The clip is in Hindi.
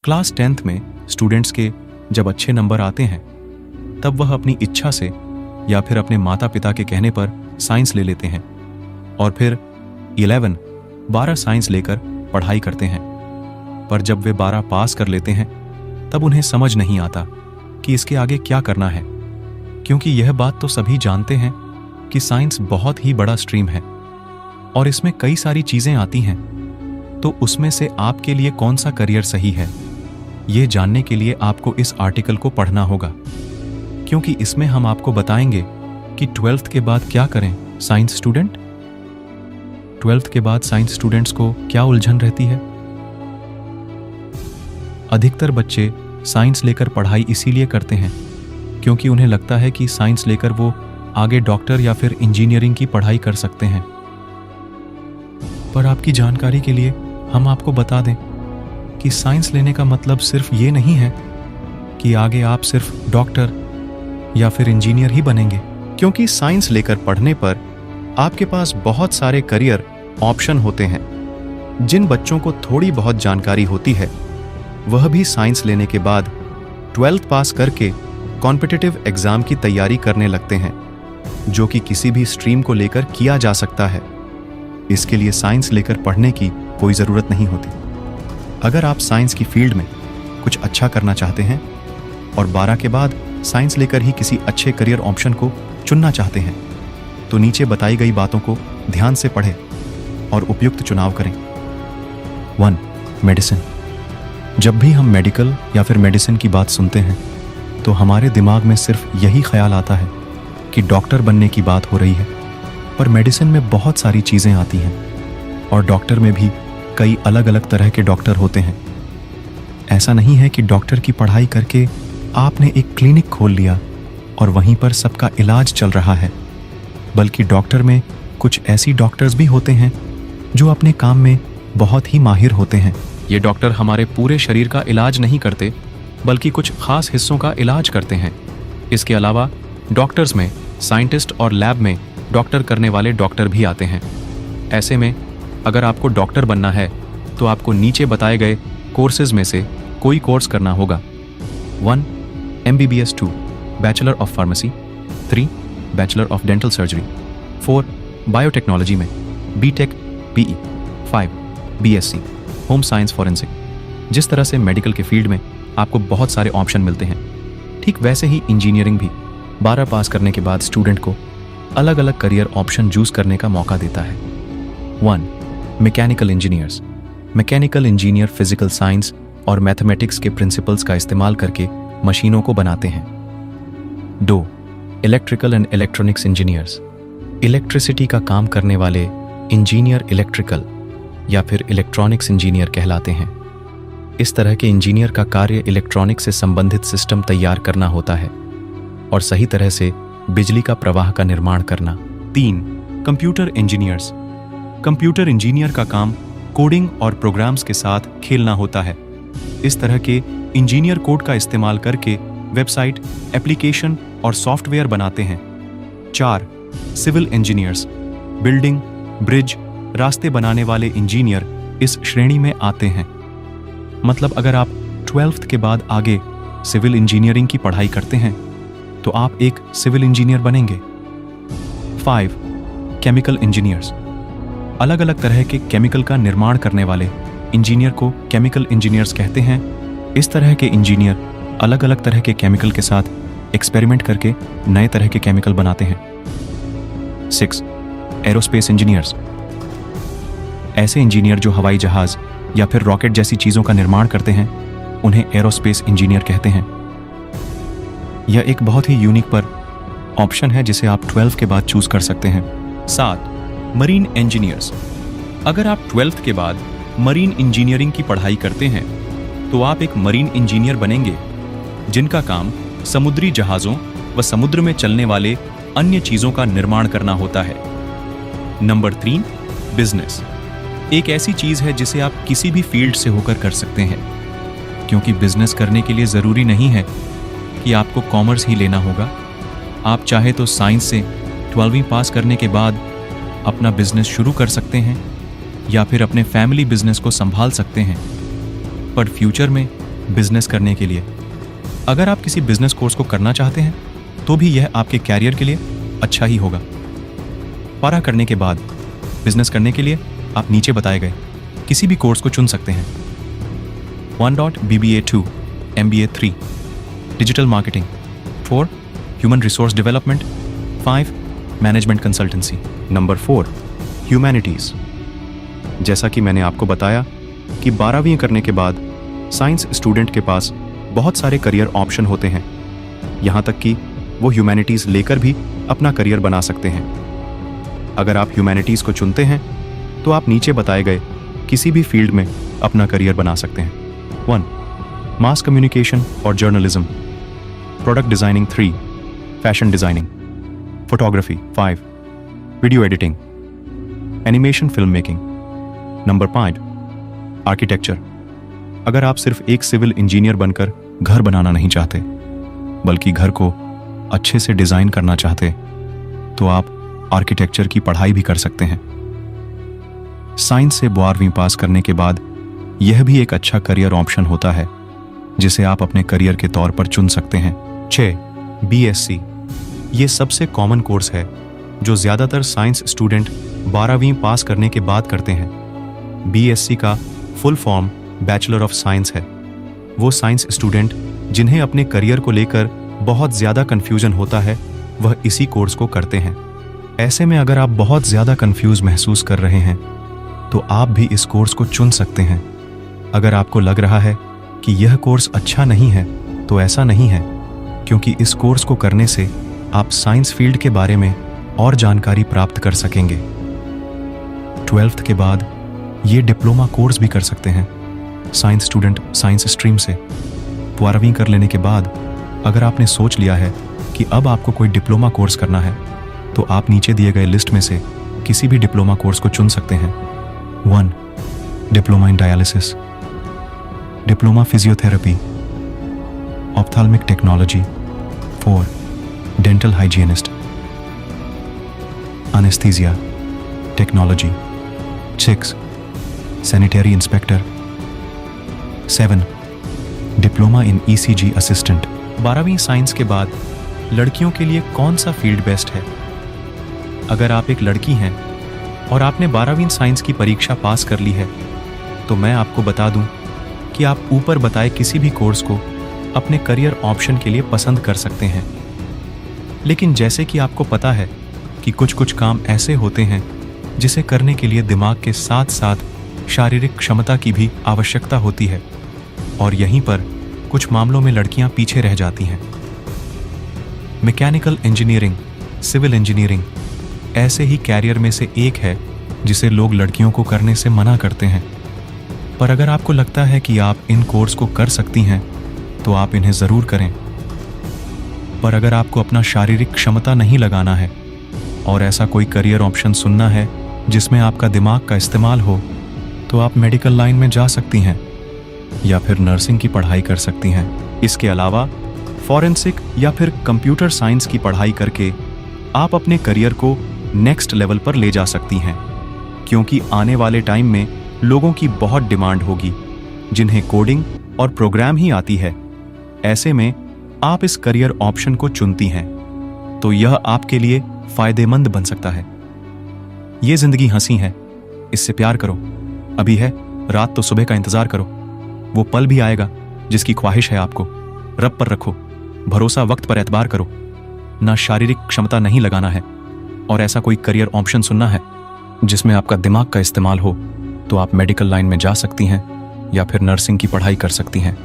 क्लास 10th में स्टूडेंट्स के जब अच्छे नंबर आते हैं तब वह अपनी इच्छा से या फिर अपने माता पिता के कहने पर साइंस ले लेते हैं और फिर 12 साइंस लेकर पढ़ाई करते हैं। पर जब वे 12 पास कर लेते हैं तब उन्हें समझ नहीं आता कि इसके आगे क्या करना है, क्योंकि यह बात तो सभी जानते हैं कि साइंस बहुत ही बड़ा स्ट्रीम है और इसमें कई सारी चीजें आती हैं। तो उसमें से आपके लिए कौन सा करियर सही है, ये जानने के लिए आपको इस आर्टिकल को पढ़ना होगा, क्योंकि इसमें हम आपको बताएंगे कि 12th के बाद क्या करें साइंस स्टूडेंट। 12th के बाद साइंस स्टूडेंट्स को क्या उलझन रहती है? अधिकतर बच्चे साइंस लेकर पढ़ाई इसीलिए करते हैं क्योंकि उन्हें लगता है कि साइंस लेकर वो आगे डॉक्टर या फिर इंजीनियरिंग की पढ़ाई कर सकते हैं। पर आपकी जानकारी के लिए हम आपको बता दें कि साइंस लेने का मतलब सिर्फ ये नहीं है कि आगे आप सिर्फ डॉक्टर या फिर इंजीनियर ही बनेंगे, क्योंकि साइंस लेकर पढ़ने पर आपके पास बहुत सारे करियर ऑप्शन होते हैं। जिन बच्चों को थोड़ी बहुत जानकारी होती है वह भी साइंस लेने के बाद 12th पास करके कॉम्पिटिटिव एग्जाम की तैयारी करने लगते हैं, जो कि किसी भी स्ट्रीम को लेकर किया जा सकता है। इसके लिए साइंस लेकर पढ़ने की कोई ज़रूरत नहीं होती। अगर आप साइंस की फील्ड में कुछ अच्छा करना चाहते हैं और 12 के बाद साइंस लेकर ही किसी अच्छे करियर ऑप्शन को चुनना चाहते हैं तो नीचे बताई गई बातों को ध्यान से पढ़ें और उपयुक्त चुनाव करें। 1. मेडिसिन। जब भी हम मेडिकल या फिर मेडिसिन की बात सुनते हैं तो हमारे दिमाग में सिर्फ यही ख्याल आता है कि डॉक्टर बनने की बात हो रही है। पर मेडिसिन में बहुत सारी चीज़ें आती हैं और डॉक्टर में भी कई अलग अलग तरह के डॉक्टर होते हैं। ऐसा नहीं है कि डॉक्टर की पढ़ाई करके आपने एक क्लिनिक खोल लिया और वहीं पर सबका इलाज चल रहा है, बल्कि डॉक्टर में कुछ ऐसी डॉक्टर्स भी होते हैं जो अपने काम में बहुत ही माहिर होते हैं। ये डॉक्टर हमारे पूरे शरीर का इलाज नहीं करते बल्कि कुछ खास हिस्सों का इलाज करते हैं। इसके अलावा डॉक्टर्स में साइंटिस्ट और लैब में डॉक्टर करने वाले डॉक्टर भी आते हैं। ऐसे में अगर आपको डॉक्टर बनना है तो आपको नीचे बताए गए कोर्सेज में से कोई कोर्स करना होगा। 1. MBBS 2 bachelor of pharmacy. 3. Bachelor of dental surgery. 4. Biotechnology में BTech BE। 5. BSc home science forensic. जिस तरह से मेडिकल के फील्ड में आपको बहुत सारे ऑप्शन मिलते हैं, ठीक वैसे ही इंजीनियरिंग भी 12 पास करने के बाद स्टूडेंट को अलग अलग करियर ऑप्शन चूज करने का मौका देता है। 1. Mechanical engineers. Mechanical engineer physical science और मैथमेटिक्स के प्रिंसिपल्स का इस्तेमाल करके मशीनों को बनाते हैं। 2. Electrical and electronics engineers. Electricity का काम करने वाले इंजीनियर इलेक्ट्रिकल या फिर इलेक्ट्रॉनिक्स इंजीनियर कहलाते हैं। इस तरह के इंजीनियर का कार्य इलेक्ट्रॉनिक्स से संबंधित सिस्टम तैयार करना होता है और सही तरह से बिजली का प्रवाह का निर्माण करना। 3. Computer engineers. कंप्यूटर इंजीनियर का काम कोडिंग और प्रोग्राम्स के साथ खेलना होता है। इस तरह के इंजीनियर कोड का इस्तेमाल करके वेबसाइट, एप्लीकेशन और सॉफ्टवेयर बनाते हैं। 4. Civil engineers. बिल्डिंग, ब्रिज, रास्ते बनाने वाले इंजीनियर इस श्रेणी में आते हैं। मतलब अगर आप 12th के बाद आगे सिविल इंजीनियरिंग की पढ़ाई करते हैं तो आप एक सिविल इंजीनियर बनेंगे। 5. Chemical engineers. अलग अलग तरह के केमिकल का निर्माण करने वाले इंजीनियर को केमिकल इंजीनियर्स कहते हैं। इस तरह के इंजीनियर अलग अलग तरह के केमिकल के साथ एक्सपेरिमेंट करके नए तरह के केमिकल बनाते हैं। 6. Aerospace engineers. ऐसे इंजीनियर जो हवाई जहाज या फिर रॉकेट जैसी चीजों का निर्माण करते हैं उन्हें एरोस्पेस इंजीनियर कहते हैं। यह एक बहुत ही यूनिक पर ऑप्शन है जिसे आप 12 के बाद चूज कर सकते हैं। 7. Marine engineers. अगर आप 12th के बाद मरीन इंजीनियरिंग की पढ़ाई करते हैं तो आप एक मरीन इंजीनियर बनेंगे जिनका काम समुद्री जहाज़ों व समुद्र में चलने वाले अन्य चीज़ों का निर्माण करना होता है। नंबर 3. बिजनेस। एक ऐसी चीज़ है जिसे आप किसी भी फील्ड से होकर कर सकते हैं, क्योंकि बिजनेस करने के लिए ज़रूरी नहीं है कि आपको कॉमर्स ही लेना होगा। आप चाहे तो साइंस से 12वीं पास करने के बाद अपना बिजनेस शुरू कर सकते हैं या फिर अपने फैमिली बिजनेस को संभाल सकते हैं। पर फ्यूचर में बिजनेस करने के लिए। अगर आप किसी बिजनेस कोर्स को करना चाहते हैं तो भी यह आपके कैरियर के लिए अच्छा ही होगा। पारा करने के बाद बिजनेस करने के लिए आप नीचे बताए गए किसी भी कोर्स को चुन सकते हैं। 1. BBA 2, MBA 3, digital marketing. 4. Human resource development. 5. Management consultancy. Number 4, humanities. जैसा कि मैंने आपको बताया कि 12वीं करने के बाद साइंस स्टूडेंट के पास बहुत सारे करियर ऑप्शन होते हैं, यहाँ तक कि वो ह्यूमैनिटीज़ लेकर भी अपना करियर बना सकते हैं। अगर आप ह्यूमैनिटीज़ को चुनते हैं तो आप नीचे बताए गए किसी भी फील्ड में अपना करियर बना सकते हैं। 1. मास कम्युनिकेशन और journalism. Product designing 3. Fashion designing. Photography 5. Video editing. Animation film making. Number 5, architecture. अगर आप सिर्फ एक सिविल इंजीनियर बनकर घर बनाना नहीं चाहते बल्कि घर को अच्छे से डिज़ाइन करना चाहते तो आप आर्किटेक्चर की पढ़ाई भी कर सकते हैं। साइंस से 12वीं पास करने के बाद यह भी एक अच्छा करियर ऑप्शन होता है जिसे आप अपने करियर के तौर पर चुन सकते हैं। 6. BSc। ये सबसे कॉमन कोर्स है जो ज़्यादातर साइंस स्टूडेंट 12वीं पास करने के बाद करते हैं। BSc का full form bachelor of science है। वो साइंस स्टूडेंट जिन्हें अपने करियर को लेकर बहुत ज़्यादा कन्फ्यूजन होता है वह इसी कोर्स को करते हैं। ऐसे में अगर आप बहुत ज़्यादा कन्फ्यूज़ महसूस कर रहे हैं तो आप भी इस कोर्स को चुन सकते हैं। अगर आपको लग रहा है कि यह कोर्स अच्छा नहीं है तो ऐसा नहीं है, क्योंकि इस कोर्स को करने से आप साइंस फील्ड के बारे में और जानकारी प्राप्त कर सकेंगे। 12th के बाद ये डिप्लोमा कोर्स भी कर सकते हैं। साइंस स्टूडेंट साइंस स्ट्रीम से 12वीं कर लेने के बाद अगर आपने सोच लिया है कि अब आपको कोई डिप्लोमा कोर्स करना है तो आप नीचे दिए गए लिस्ट में से किसी भी डिप्लोमा कोर्स को चुन सकते हैं। 1. Diploma in dialysis. Diploma physiotherapy. Ophthalmic technology. 4. Dental hygienist. Anaesthesia technology. 6. Sanitary inspector. 7. Diploma in ECG assistant. 12वीं साइंस के बाद लड़कियों के लिए कौन सा फील्ड बेस्ट है? अगर आप एक लड़की हैं और आपने 12वीं साइंस की परीक्षा पास कर ली है तो मैं आपको बता दूं कि आप ऊपर बताए किसी भी कोर्स को अपने करियर ऑप्शन के लिए पसंद कर सकते हैं। लेकिन जैसे कि आपको पता है कि कुछ कुछ काम ऐसे होते हैं जिसे करने के लिए दिमाग के साथ साथ शारीरिक क्षमता की भी आवश्यकता होती है, और यहीं पर कुछ मामलों में लड़कियां पीछे रह जाती हैं। मैकेनिकल इंजीनियरिंग, सिविल इंजीनियरिंग ऐसे ही कैरियर में से एक है जिसे लोग लड़कियों को करने से मना करते हैं। पर अगर आपको लगता है कि आप इन कोर्स को कर सकती हैं तो आप इन्हें ज़रूर करें। पर अगर आपको अपना शारीरिक क्षमता नहीं लगाना है और ऐसा कोई करियर ऑप्शन सुनना है जिसमें आपका दिमाग का इस्तेमाल हो तो आप मेडिकल लाइन में जा सकती हैं या फिर नर्सिंग की पढ़ाई कर सकती हैं। इसके अलावा फॉरेंसिक या फिर कंप्यूटर साइंस की पढ़ाई करके आप अपने करियर को नेक्स्ट लेवल पर ले जा सकती हैं, क्योंकि आने वाले टाइम में लोगों की बहुत डिमांड होगी जिन्हें कोडिंग और प्रोग्राम ही आती है। ऐसे में आप इस करियर ऑप्शन को चुनती हैं तो यह आपके लिए फायदेमंद बन सकता है। ये जिंदगी हंसी है, इससे प्यार करो। अभी है रात तो सुबह का इंतजार करो। वो पल भी आएगा जिसकी ख्वाहिश है आपको। रब पर रखो भरोसा, वक्त पर एतबार करो। ना शारीरिक क्षमता नहीं लगाना है और ऐसा कोई करियर ऑप्शन सुनना है जिसमें आपका दिमाग का इस्तेमाल हो तो आप मेडिकल लाइन में जा सकती हैं या फिर नर्सिंग की पढ़ाई कर सकती हैं।